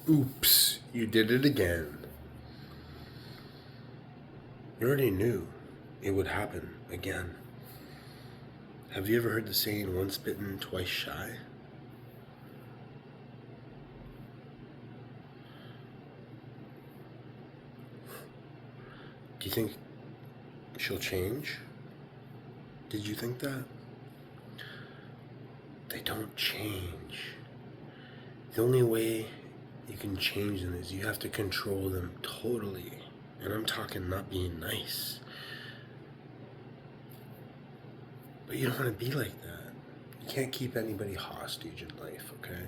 Oops, you did it again. You already knew it would happen again. Have you ever heard the saying, once bitten, twice shy? Do you think she'll change? Did you think that? They don't change. The only way you can change them is you have to control them totally. And I'm talking not being nice. But you don't want to be like that. You can't keep anybody hostage in life, okay?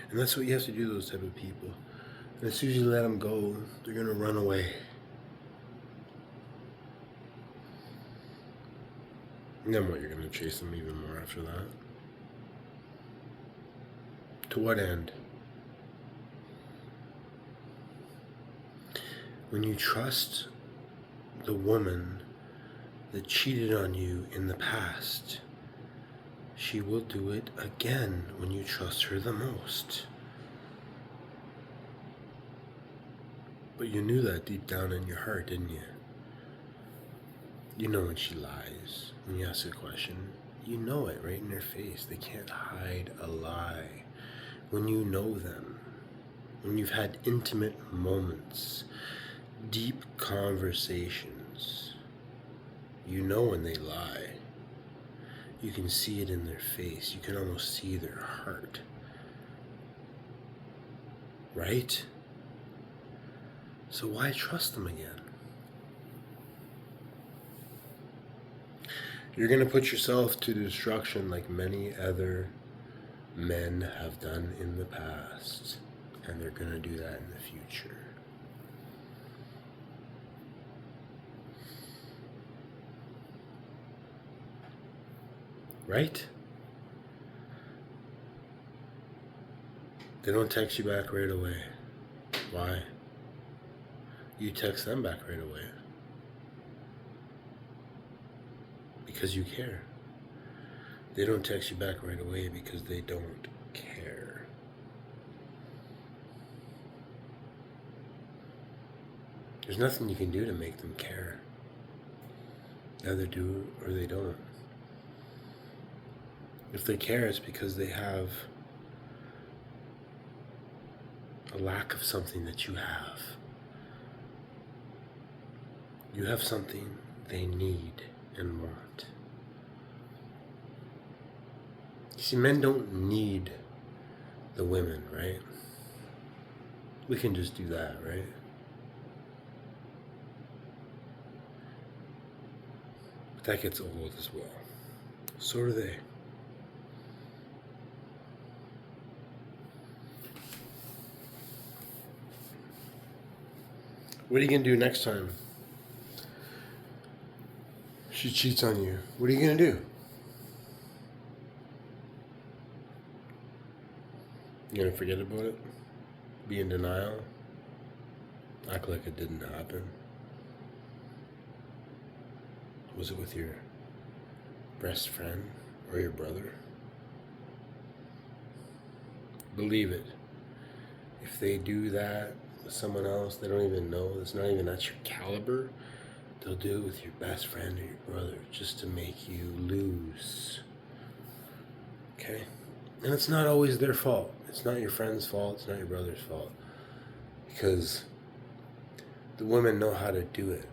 And that's what you have to do to those type of people. And as soon as you let them go, they're going to run away. And then what, you're going to chase them even more after that? To what end? When you trust the woman that cheated on you in the past, she will do it again when you trust her the most. But you knew that deep down in your heart, didn't you? You know when she lies. When you ask a question, you know it right in their face. They can't hide a lie. When you know them, when you've had intimate moments, deep conversations, you know when they lie. You can see it in their face. You can almost see their heart. Right? So why trust them again? You're going to put yourself to destruction like many other men have done in the past. And they're going to do that in the future. Right? They don't text you back right away. Why? You text them back right away. Because you care. They don't text you back right away because they don't care. There's nothing you can do to make them care. They either do or they don't. If they care, it's because they have a lack of something that you have. You have something they need and want. You see, men don't need the women, right? We can just do that, right? But that gets old as well. So do they. What are you going to do next time she cheats on you? What are you going to do? You going to forget about it? Be in denial? Act like it didn't happen? Was it with your best friend or your brother? Believe it. If they do that with someone else they don't even know, that's not even at your caliber, they'll do it with your best friend or your brother just to make you lose. Okay? And it's not always their fault. It's not your friend's fault. It's not your brother's fault. Because the women know how to do it.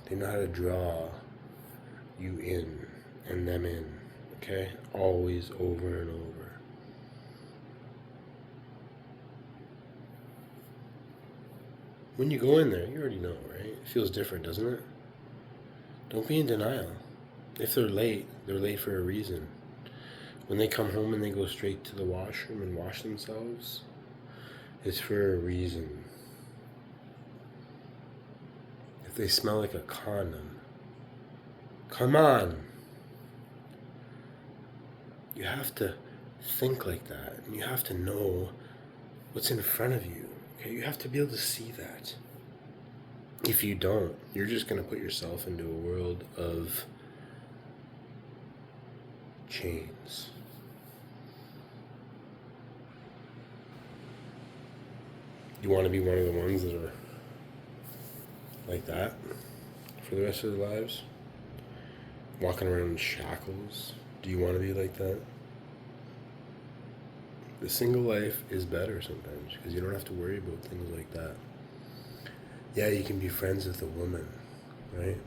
They know how to draw you in and them in. Okay? Always, over and over. When you go in there, you already know, right? It feels different, doesn't it? Don't be in denial. If they're late for a reason. When they come home and they go straight to the washroom and wash themselves, it's for a reason. If they smell like a condom, come on. You have to think like that. And you have to know what's in front of you. Okay, you have to be able to see that. If you don't, you're just going to put yourself into a world of chains. You want to be one of the ones that are like that for the rest of their lives? Walking around in shackles? Do you want to be like that? The single life is better sometimes because you don't have to worry about things like that. Yeah, you can be friends with a woman, right?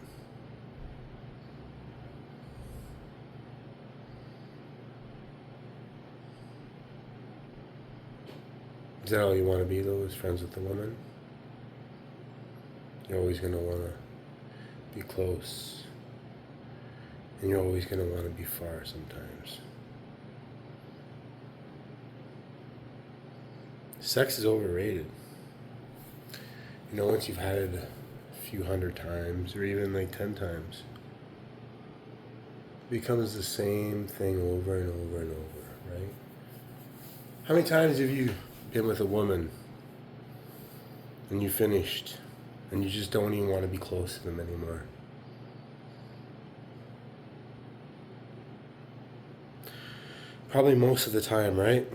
Is that all you want to be, though, is friends with a woman? You're always going to want to be close. And you're always going to want to be far sometimes. Sex is overrated. You know, once you've had it a few hundred times, or even like 10 times, it becomes the same thing over and over and over, right? How many times have you been with a woman and you finished and you just don't even want to be close to them anymore? Probably most of the time, right?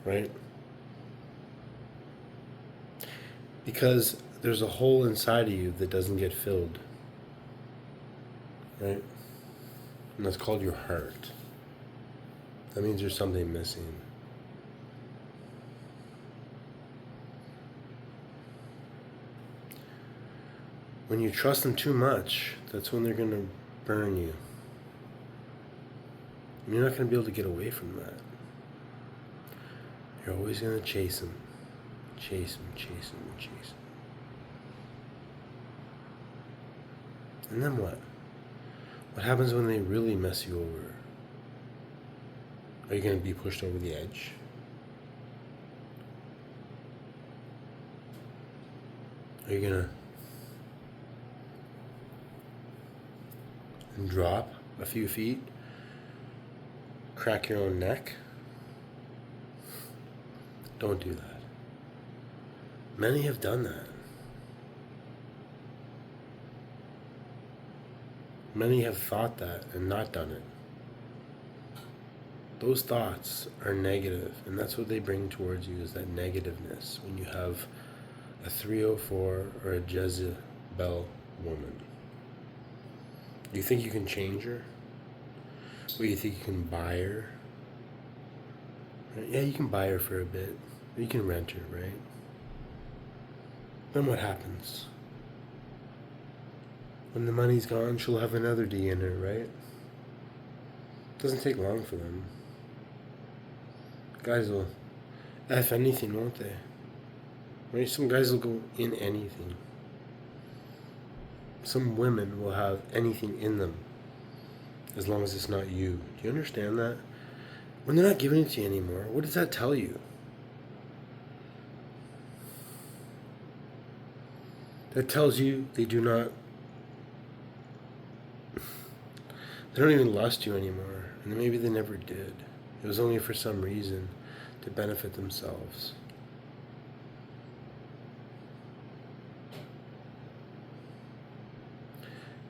Right? Because there's a hole inside of you that doesn't get filled, right? And that's called your heart. That means there's something missing. When you trust them too much, that's when they're going to burn you. And you're not going to be able to get away from that. You're always going to chase them. Chase them, chase them, chase them. And then what? What happens when they really mess you over? Are you going to be pushed over the edge? Are you going to drop a few feet? Crack your own neck? Don't do that. Many have done that. Many have thought that and not done it. Those thoughts are negative, and that's what they bring towards you, is that negativeness when you have a 304 or a Jezebel woman. Do you think you can change her? Or do you think you can buy her? Yeah, you can buy her for a bit. You can rent her, right? Then what happens? When the money's gone, she'll have another D in her, right? Doesn't take long for them. Guys will F anything, won't they? Right? Some guys will go in anything. Some women will have anything in them as long as it's not you. Do you understand that? When they're not giving it to you anymore, what does that tell you? That tells you they don't even lust you anymore. And maybe they never did. It was only for some reason to benefit themselves.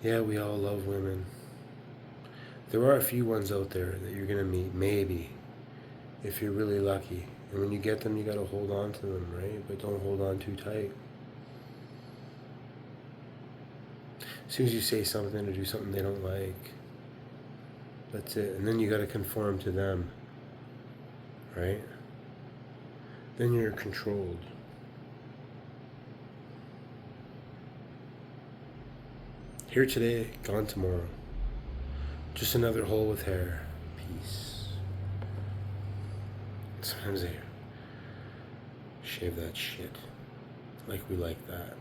Yeah, we all love women. There are a few ones out there that you're going to meet, maybe, if you're really lucky. And when you get them, you got to hold on to them, right? But don't hold on too tight. As soon as you say something or do something they don't like, that's it. And then you got to conform to them, right? Then you're controlled. Here today, gone tomorrow. Just another hole with hair. Peace. Sometimes they shave that shit like we like that.